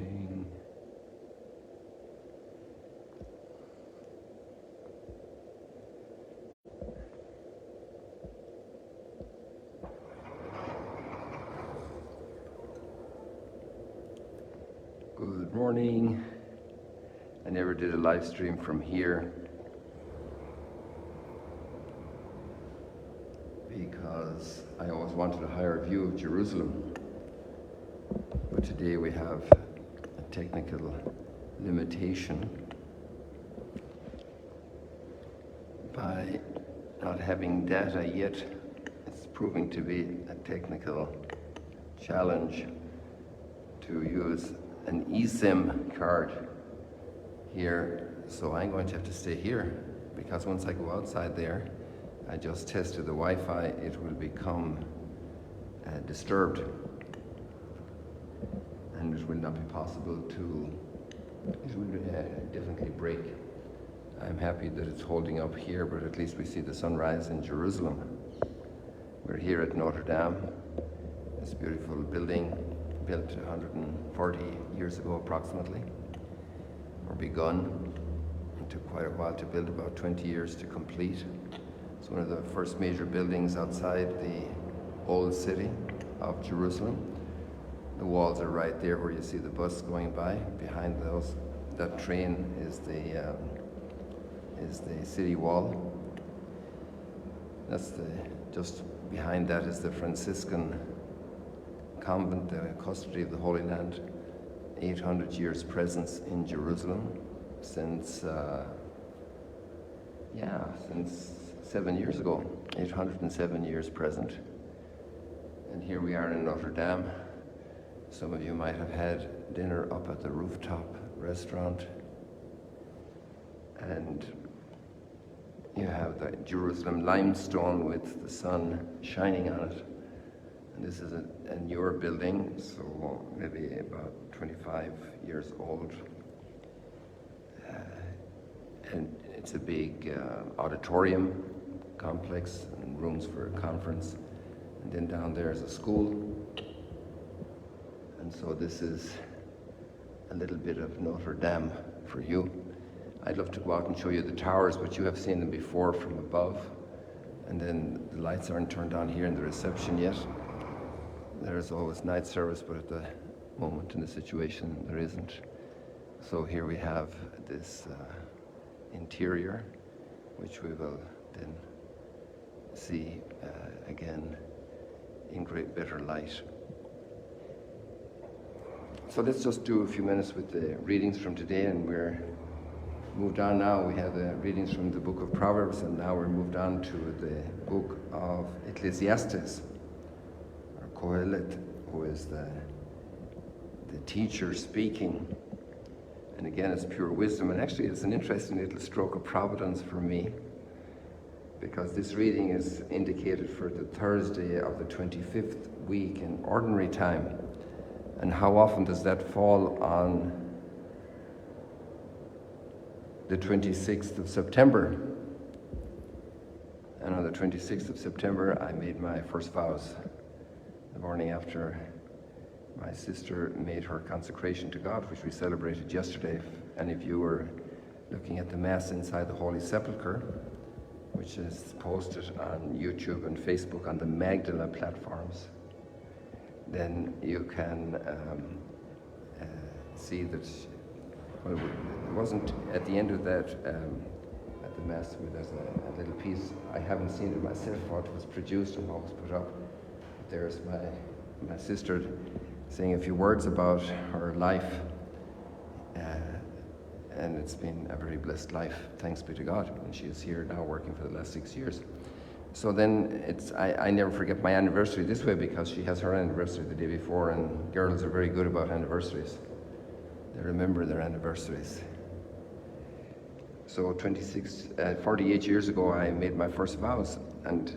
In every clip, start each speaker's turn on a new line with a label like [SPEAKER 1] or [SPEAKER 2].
[SPEAKER 1] morning. Good morning. I never did a live stream from here because I always wanted a higher view of Jerusalem. But today we have a technical limitation by not having data yet. It's proving to be a technical challenge to use an eSIM card here, so I'm going to have to stay here because once I go outside there, I just tested the Wi-Fi, it will become disturbed and it will not be possible to, it will definitely break. I'm happy that it's holding up here, but at least we see the sunrise in Jerusalem. We're here at Notre Dame, this beautiful building built 140 years ago approximately, or begun. It took quite a while to build, about 20 years to complete. It's one of the first major buildings outside the old city of Jerusalem. The walls are right there where you see the bus going by. Behind those, that train is the city wall. That's just behind that is the Franciscan convent, the custody of the Holy Land. 800 years presence in Jerusalem since 7 years ago. 807 years present. And here we are in Notre Dame. Some of you might have had dinner up at the rooftop restaurant. And you have the Jerusalem limestone with the sun shining on it. And this is a newer building, so maybe about 25 years old. And it's a big auditorium complex and rooms for a conference. And then down there is a school. And so this is a little bit of Notre Dame for you. I'd love to go out and show you the towers, but you have seen them before from above. And then the lights aren't turned on here in the reception yet. There's always night service, but at the moment in the situation, there isn't. So here we have this interior, which we will then see again in better light. So let's just do a few minutes with the readings from today, and we're moved on now. We have the readings from the book of Proverbs, and now we're moved on to the book of Exegesis, or Kohelet, who is the teacher speaking. And again, it's pure wisdom. And actually, it's an interesting little stroke of providence for me, because this reading is indicated for the Thursday of the 25th week in ordinary time. And how often does that fall on the 26th of September? And on the 26th of September, I made my first vows. The morning after my sister made her consecration to God, which we celebrated yesterday. If any of you were looking at the Mass inside the Holy Sepulchre, which is posted on YouTube and Facebook on the Magdala platforms, then you can see that, well, it wasn't at the end of that, at the Mass, there's a little piece. I haven't seen it myself, what was produced and what was put up. There's my sister saying a few words about her life, and it's been a very blessed life, thanks be to God. And she is here now working for the last 6 years. So then I never forget my anniversary this way, because she has her anniversary the day before, and girls are very good about anniversaries. They remember their anniversaries. So 48 years ago, I made my first vows, and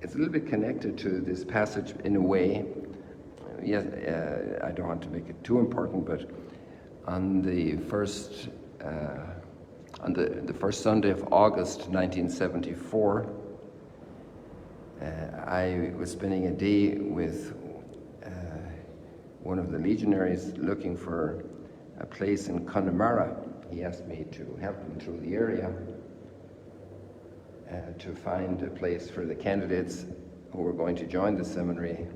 [SPEAKER 1] it's a little bit connected to this passage in a way. Yes, I don't want to make it too important, but on the first Sunday of August 1974, I was spending a day with one of the legionaries looking for a place in Connemara. He asked me to help him through the area to find a place for the candidates who were going to join the seminary,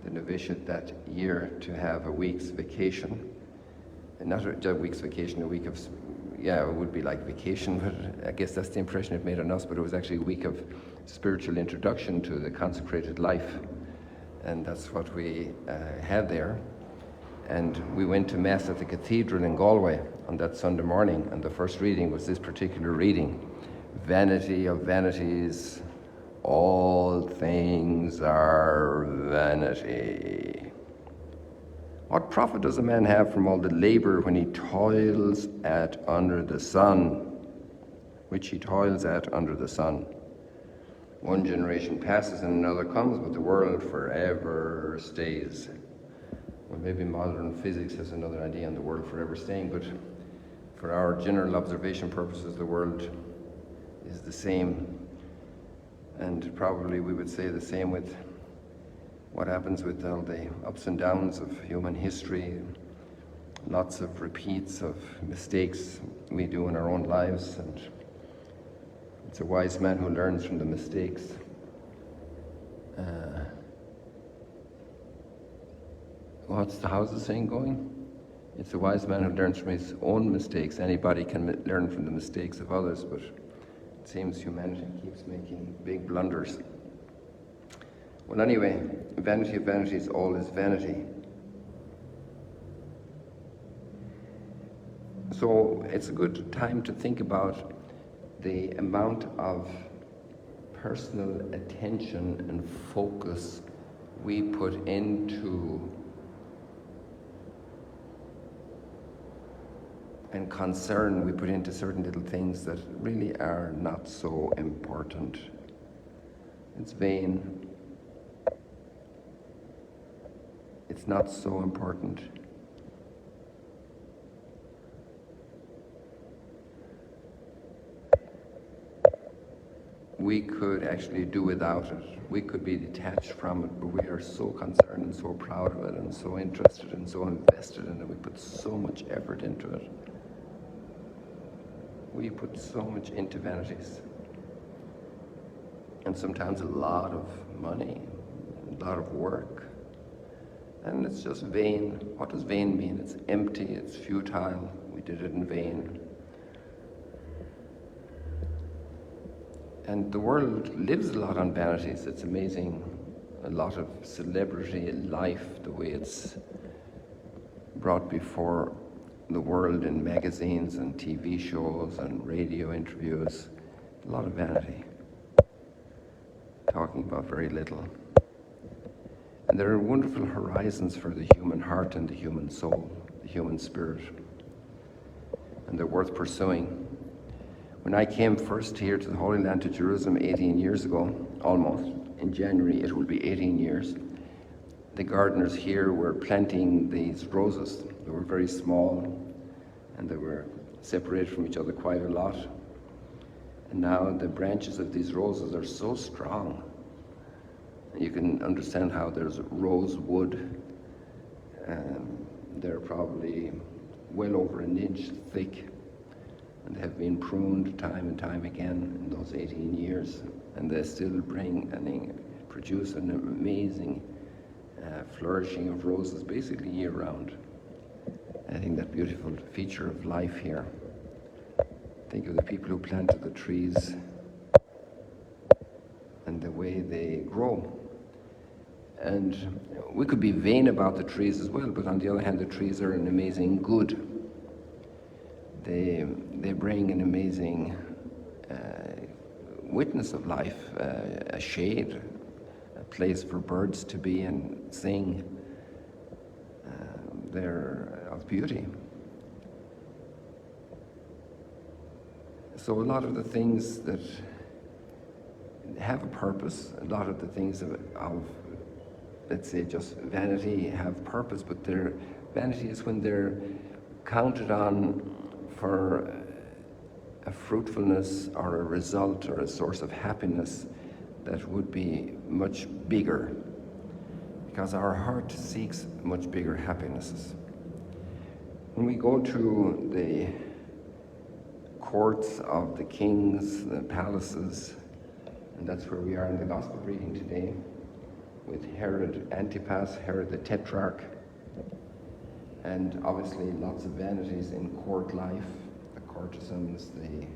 [SPEAKER 1] the novitiate that year, to have a week's vacation. And not a week's vacation, a week of, yeah, it would be like vacation, but I guess that's the impression it made on us, but it was actually a week of spiritual introduction to the consecrated life. And that's what we had there. And we went to Mass at the cathedral in Galway on that Sunday morning, and the first reading was this particular reading: Vanity of vanities, all things are vanity. What profit does a man have from all the labor when he toils at under the sun, which he toils at under the sun? One generation passes and another comes, but the world forever stays. Well, maybe modern physics has another idea on the world forever staying, but for our general observation purposes, the world is the same. And probably we would say the same with what happens with all the ups and downs of human history, lots of repeats of mistakes we do in our own lives, and it's a wise man who learns from the mistakes. How's the saying going? It's a wise man who learns from his own mistakes. Anybody can learn from the mistakes of others, but it seems humanity keeps making big blunders. Well, anyway, vanity of vanities, all is vanity. So it's a good time to think about the amount of personal attention and focus we put into and concern we put into certain little things that really are not so important. It's vain. It's not so important. We could actually do without it. We could be detached from it, but we are so concerned and so proud of it and so interested and so invested in it. We put so much effort into it. We put so much into vanities. And sometimes a lot of money, a lot of work. And it's just vain. What does vain mean? It's empty, it's futile. We did it in vain. And the world lives a lot on vanities. It's amazing. A lot of celebrity life, the way it's brought before the world in magazines and TV shows and radio interviews. A lot of vanity. Talking about very little. And there are wonderful horizons for the human heart and the human soul, the human spirit. And they're worth pursuing. When I came first here to the Holy Land, to Jerusalem 18 years ago, almost, in January it will be 18 years, the gardeners here were planting these roses. They were very small and they were separated from each other quite a lot. And now the branches of these roses are so strong. You can understand how there's rosewood. They're probably well over an inch thick and have been pruned time and time again in those 18 years. And they still produce an amazing flourishing of roses basically year round. I think that beautiful feature of life here. Think of the people who planted the trees and the way they grow. And we could be vain about the trees as well, but on the other hand, the trees are an amazing good. They bring an amazing witness of life, a shade, a place for birds to be and sing. They're of beauty. So a lot of the things that have a purpose, a lot of the things of let's say, just vanity have purpose, but vanity is when they're counted on for a fruitfulness or a result or a source of happiness that would be much bigger. because our heart seeks much bigger happinesses. When we go to the courts of the kings, the palaces, and that's where we are in the gospel reading today, with Herod Antipas, Herod the Tetrarch, and obviously lots of vanities in court life, the courtesans, the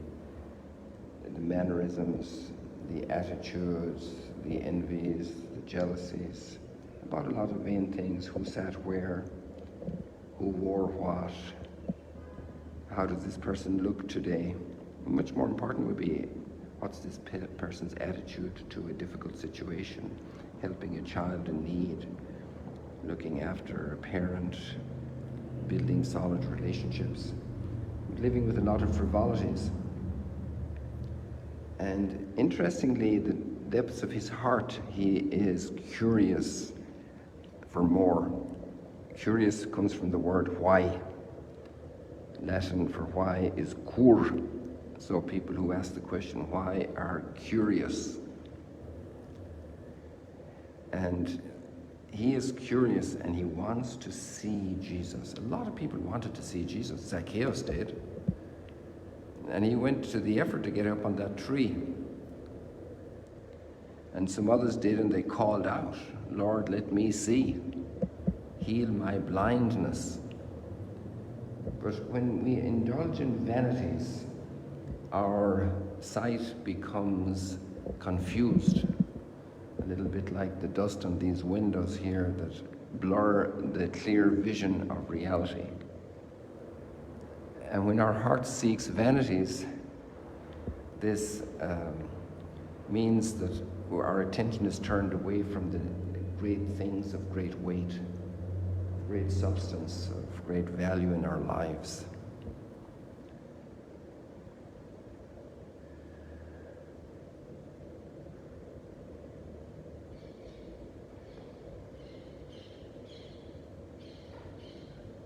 [SPEAKER 1] mannerisms, the attitudes, the envies, the jealousies, about a lot of vain things, who sat where, who wore what, how does this person look today. Much more important would be, what's this person's attitude to a difficult situation, helping a child in need, looking after a parent, building solid relationships, living with a lot of frivolities. And interestingly, the depths of his heart, he is curious for more. Curious comes from the word why. Latin for why is cur. So people who ask the question why are curious. And he is curious and he wants to see Jesus. A lot of people wanted to see Jesus. Zacchaeus did. And he went to the effort to get up on that tree. And some others did, and they called out, "Lord, let me see. Heal my blindness." But when we indulge in vanities, our sight becomes confused, a little bit like the dust on these windows here that blur the clear vision of reality. And when our heart seeks vanities, this means that our attention is turned away from the great things of great weight, great substance, of great value in our lives.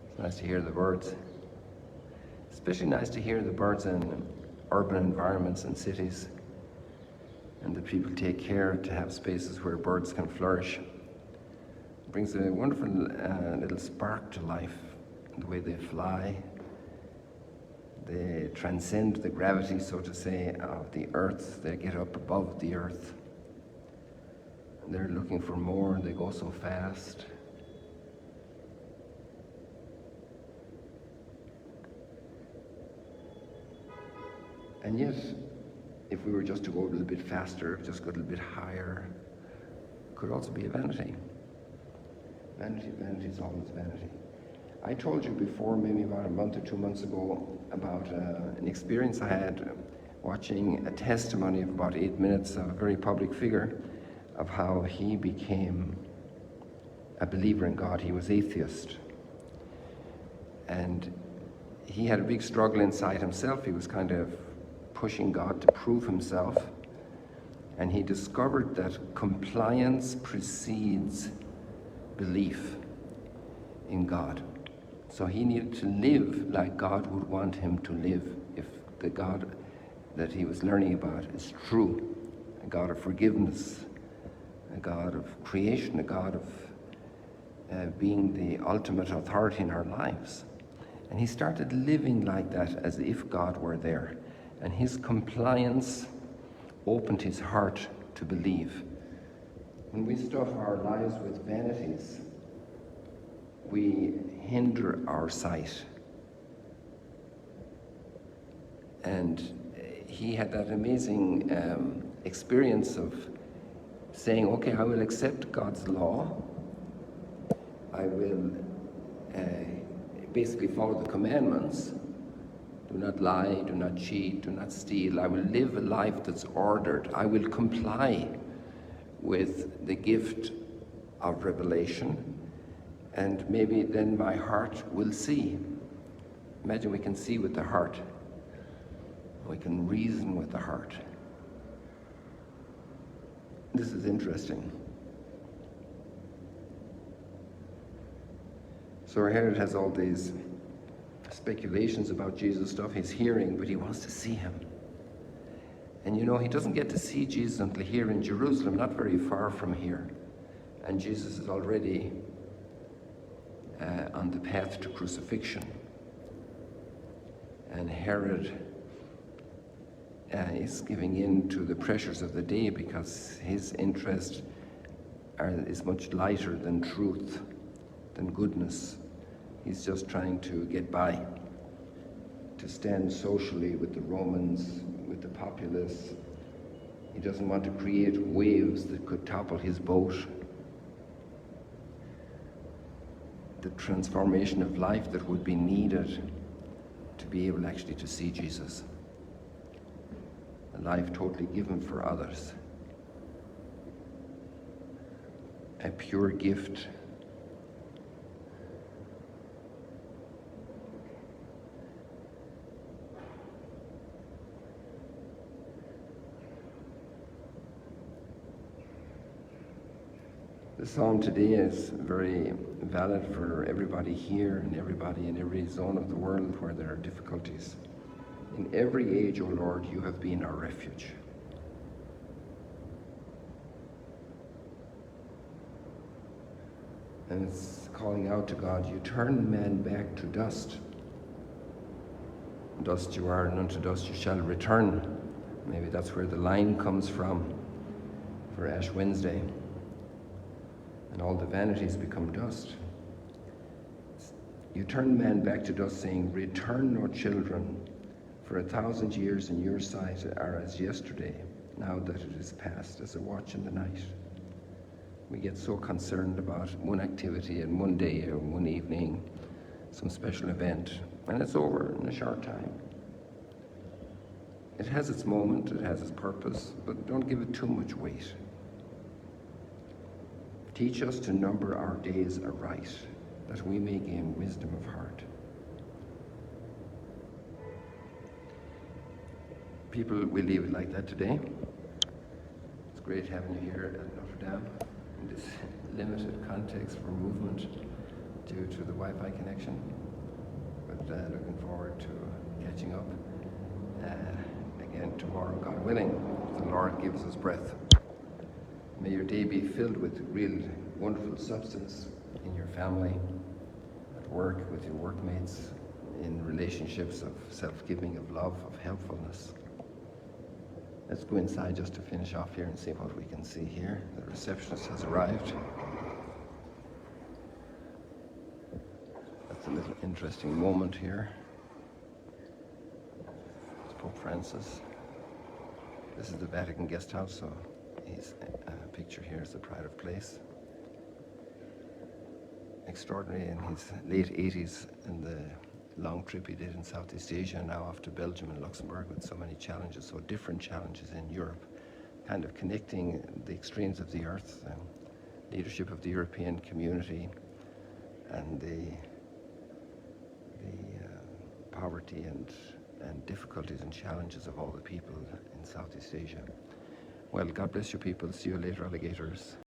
[SPEAKER 1] It's nice to hear the birds. Especially nice to hear the birds in urban environments and cities, and that people take care to have spaces where birds can flourish. It brings a wonderful little spark to life, the way they fly. They transcend the gravity, so to say, of the earth. They get up above the earth. They're looking for more, and they go so fast. And yet, if we were just to go a little bit faster, just go a little bit higher, it could also be a vanity. Vanity is always vanity. I told you before, maybe about a month or 2 months ago, about an experience I had watching a testimony of about 8 minutes of a very public figure, of how he became a believer in God. He was atheist. And he had a big struggle inside himself. He was kind of pushing God to prove himself. And he discovered that compliance precedes belief in God. So he needed to live like God would want him to live, if the God that he was learning about is true. A God of forgiveness, a God of creation, a God of being the ultimate authority in our lives. And he started living like that, as if God were there. And his compliance opened his heart to believe. When we stuff our lives with vanities, we hinder our sight. And he had that amazing experience of saying, okay, I will accept God's law. I will basically follow the commandments. Do not lie, do not cheat, do not steal. I will live a life that's ordered. I will comply with the gift of revelation, and maybe then my heart will see. Imagine we can see with the heart. We can reason with the heart. This is interesting. So Herod has all these speculations about Jesus stuff he's hearing, but he wants to see him. And you know, he doesn't get to see Jesus until here in Jerusalem, not very far from here. And Jesus is already on the path to crucifixion. And Herod is giving in to the pressures of the day because his interest is much lighter than truth, than goodness. He's just trying to get by, to stand socially with the Romans, with the populace. He doesn't want to create waves that could topple his boat. The transformation of life that would be needed to be able actually to see Jesus. A life totally given for others. A pure gift. The psalm today is very valid for everybody here and everybody in every zone of the world where there are difficulties. In every age, O Lord, you have been our refuge. And it's calling out to God, you turn man back to dust. Dust you are, and unto dust you shall return. Maybe that's where the line comes from for Ash Wednesday. And all the vanities become dust. You turn man back to dust, saying, return, no children, for 1,000 years in your sight are as yesterday, now that it is past, as a watch in the night. We get so concerned about one activity and one day or one evening, some special event, and it's over in a short time. It has its moment, it has its purpose, but don't give it too much weight. Teach us to number our days aright, that we may gain wisdom of heart. People, we leave it like that today. It's great having you here at Notre Dame in this limited context for movement due to the Wi-Fi connection. But looking forward to catching up again tomorrow, God willing, if the Lord gives us breath. May your day be filled with real wonderful substance in your family, at work, with your workmates, in relationships of self-giving, of love, of helpfulness. Let's go inside just to finish off here and see what we can see here. The receptionist has arrived. That's a little interesting moment here. It's Pope Francis. This is the Vatican guest house, so his picture here is the pride of place. Extraordinary, in his late 80s, and the long trip he did in Southeast Asia, now off to Belgium and Luxembourg with so many challenges, so different challenges in Europe, kind of connecting the extremes of the earth, leadership of the European community, and the poverty and difficulties and challenges of all the people in Southeast Asia. Well, God bless you people. See you later, alligators.